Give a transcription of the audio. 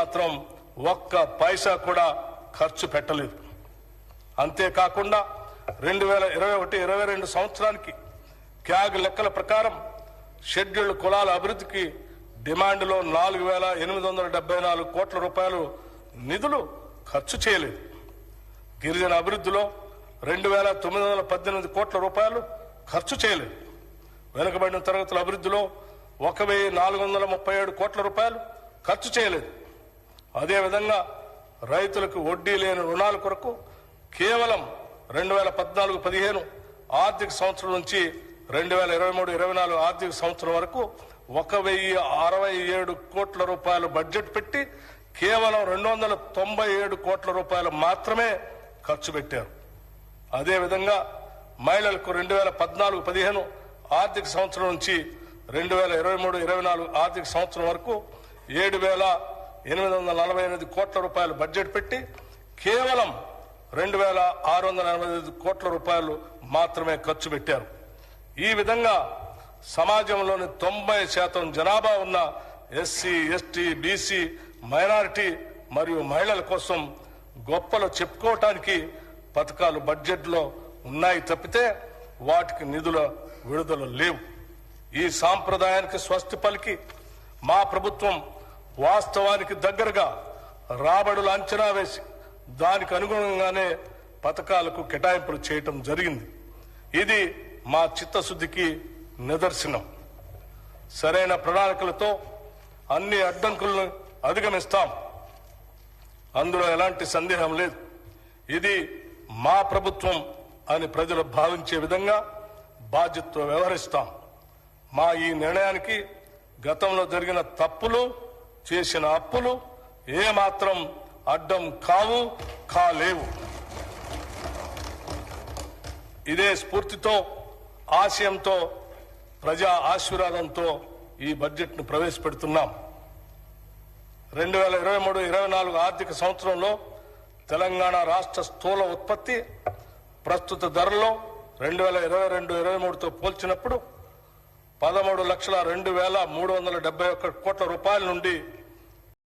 మాత్రం ఒక్క పైసా కూడా ఖర్చు పెట్టలేదు. అంతేకాకుండా 2021-22 సంవత్సరానికి క్యాగ్ లెక్కల ప్రకారం షెడ్యూల్డ్ కులాల అభివృద్ధికి డిమాండ్లో 4,874 కోట్ల రూపాయలు నిధులు ఖర్చు చేయలేదు. గిరిజన అభివృద్ధిలో 2,918 కోట్ల రూపాయలు ఖర్చు చేయలేదు. వెనుకబడిన తరగతుల అభివృద్ధిలో 1,437 కోట్ల రూపాయలు ఖర్చు చేయలేదు. అదేవిధంగా రైతులకు వడ్డీ లేని రుణాల కొరకు కేవలం 2014-15 ఆర్థిక సంవత్సరం నుంచి 2023-24 ఆర్థిక సంవత్సరం వరకు 1,067 కోట్ల రూపాయలు బడ్జెట్ పెట్టి కేవలం 297 కోట్ల రూపాయలు మాత్రమే ఖర్చు పెట్టారు. అదేవిధంగా మహిళలకు 2014-15 ఆర్థిక సంవత్సరం నుంచి 2023-24 ఆర్థిక సంవత్సరం వరకు 7,848 కోట్ల రూపాయలు బడ్జెట్ పెట్టి కేవలం 2,685 కోట్ల రూపాయలు మాత్రమే ఖర్చు పెట్టారు. ఈ విధంగా సమాజంలోని 90% జనాభా ఉన్న ఎస్సీ, ఎస్టీ, బీసీ, మైనారిటీ మరియు మహిళల కోసం గొప్పలు చెప్పుకోవటానికి పథకాలు బడ్జెట్లో ఉన్నాయి తప్పితే వాటికి నిధుల విడుదల లేవు. ఈ సాంప్రదాయానికి స్వస్తి పలికి మా ప్రభుత్వం వాస్తవానికి దగ్గరగా రాబడులు అంచనా వేసి దానికి అనుగుణంగానే పథకాలకు కేటాయింపులు చేయటం జరిగింది. ఇది మా చిత్తశుద్ధికి నిదర్శనం. సరైన ప్రణాళికలతో అన్ని అడ్డంకులను అధిగమిస్తాం, అందులో ఎలాంటి సందేహం లేదు. ఇది మా ప్రభుత్వం అని ప్రజలు భావించే విధంగా బాధ్యతతో వ్యవహరిస్తాం. మా ఈ నిర్ణయానికి గతంలో జరిగిన తప్పులు, చేసిన అప్పులు ఏమాత్రం అడ్డం కాలేవు. ఇదే స్ఫూర్తితో, ఆశయంతో, ప్రజా ఆశీర్వాదంతో ఈ బడ్జెట్ను ప్రవేశపెడుతున్నాం. 2023-24 ఆర్థిక సంవత్సరంలో తెలంగాణ రాష్ట్ర స్థూల ఉత్పత్తి ప్రస్తుత ధరలో 2022-23తో పోల్చినప్పుడు 13,02,371 కోట్ల రూపాయల నుండి